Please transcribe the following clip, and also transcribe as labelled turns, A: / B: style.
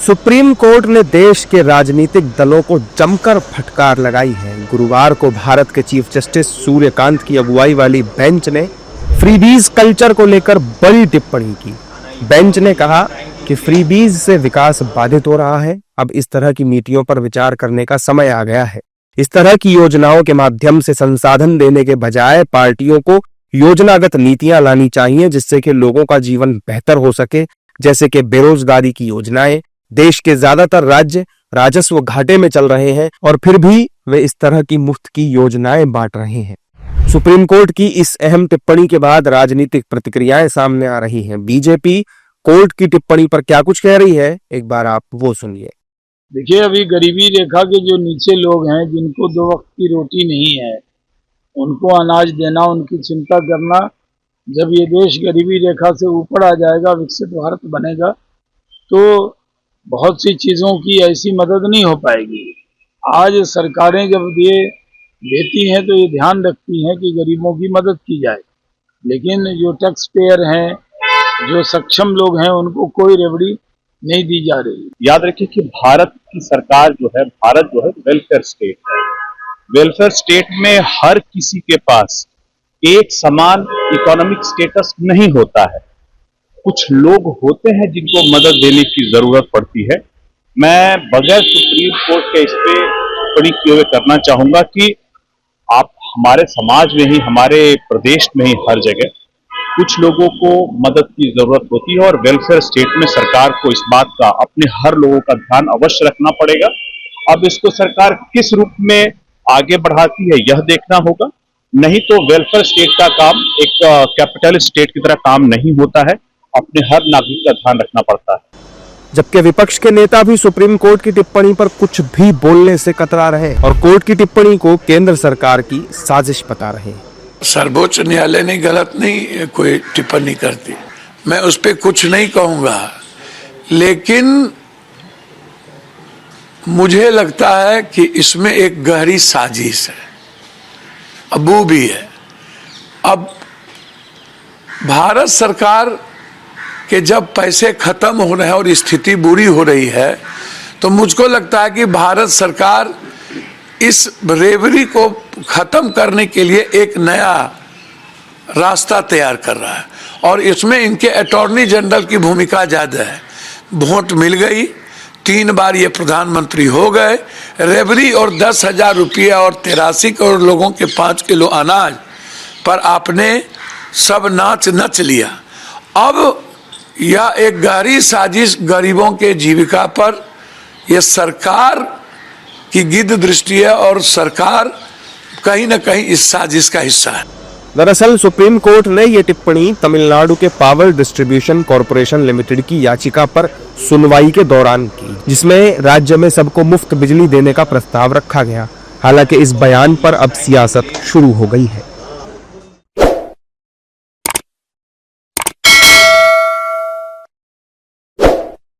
A: Supreme court ने देश के राजनीतिक दलों को जमकर फटकार लगाई है। गुरुवार को भारत के चीफ जस्टिस सूर्यकांत की अगुवाई वाली बेंच ने फ्रीबीज कल्चर को लेकर बड़ी टिप्पणी की। बेंच ने कहा कि फ्रीबीज से विकास बाधित हो रहा है। अब इस तरह की नीतियों पर विचार करने का समय आ गया है। इस तरह की योजनाओं के माध्यम से संसाधन देने के बजाय पार्टियों को योजनागत नीतियां लानी चाहिए, जिससे कि लोगों का जीवन बेहतर हो सके, जैसे कि बेरोजगारी की योजनाएं। देश के ज्यादातर राज्य राजस्व घाटे में चल रहे हैं और फिर भी वे इस तरह की मुफ्त की योजनाएं बांट रहे हैं। सुप्रीम कोर्ट की इस अहम टिप्पणी के बाद राजनीतिक प्रतिक्रियाएं सामने आ रही हैं। बीजेपी कोर्ट की टिप्पणी पर क्या कुछ कह रही है, एक बार आप वो सुनिए।
B: देखिए, अभी गरीबी रेखा के जो नीचे लोग हैं, जिनको 2 वक्त की रोटी नहीं है, उनको अनाज देना, उनकी चिंता करना। जब ये देश गरीबी रेखा से ऊपर आ जाएगा, विकसित भारत बनेगा, तो बहुत सी चीज़ों की ऐसी मदद नहीं हो पाएगी। आज सरकारें जब ये देती हैं तो ये ध्यान रखती हैं कि गरीबों की मदद की जाए, लेकिन जो टैक्स पेयर हैं, जो सक्षम लोग हैं, उनको कोई रेवड़ी नहीं दी जा रही।
C: याद रखिए कि भारत की सरकार जो है, भारत जो है वेलफेयर स्टेट है। वेलफेयर स्टेट में हर किसी के पास एक समान इकोनॉमिक स्टेटस नहीं होता है। कुछ लोग होते हैं जिनको मदद देने की जरूरत पड़ती है। मैं बगैर सुप्रीम कोर्ट के इस पे टिप्पणी किए हुए करना चाहूंगा कि आप हमारे समाज में ही, हमारे प्रदेश में ही हर जगह कुछ लोगों को मदद की जरूरत होती है और वेलफेयर स्टेट में सरकार को इस बात का, अपने हर लोगों का ध्यान अवश्य रखना पड़ेगा। अब इसको सरकार किस रूप में आगे बढ़ाती है यह देखना होगा, नहीं तो वेलफेयर स्टेट का काम एक कैपिटलिस्ट स्टेट की तरह काम नहीं होता है। अपने हर नागरिक का ध्यान रखना पड़ता है।
A: जबकि विपक्ष के नेता भी सुप्रीम कोर्ट की टिप्पणी पर कुछ भी बोलने से कतरा रहे और कोर्ट की टिप्पणी को केंद्र सरकार की साजिश बता रहे हैं।
D: सर्वोच्च न्यायालय ने गलत नहीं कोई टिप्पणी करती, मैं उस पर कुछ नहीं कहूंगा, लेकिन मुझे लगता है कि इसमें एक गहरी साजिश है, अबू भी है। अब भारत सरकार के जब पैसे खत्म हो रहे हैं और स्थिति बुरी हो रही है, तो मुझको लगता है कि भारत सरकार इस रेवड़ी को खत्म करने के लिए एक नया रास्ता तैयार कर रहा है और इसमें इनके अटॉर्नी जनरल की भूमिका ज़्यादा है। वोट मिल गई, 3 बार ये प्रधानमंत्री हो गए, रेवड़ी और 10,000 रुपया और 83 करोड़ लोगों के 5 किलो अनाज पर आपने सब नाच नच लिया। अब यह एक गहरी साजिश गरीबों के जीविका पर, यह सरकार की गिद्ध दृष्टि है और सरकार कहीं न कहीं इस साजिश का हिस्सा है।
A: दरअसल सुप्रीम कोर्ट ने यह टिप्पणी तमिलनाडु के पावर डिस्ट्रीब्यूशन कॉरपोरेशन लिमिटेड की याचिका पर सुनवाई के दौरान की, जिसमें राज्य में सबको मुफ्त बिजली देने का प्रस्ताव रखा गया। हालांकि इस बयान पर अब सियासत शुरू हो गई है।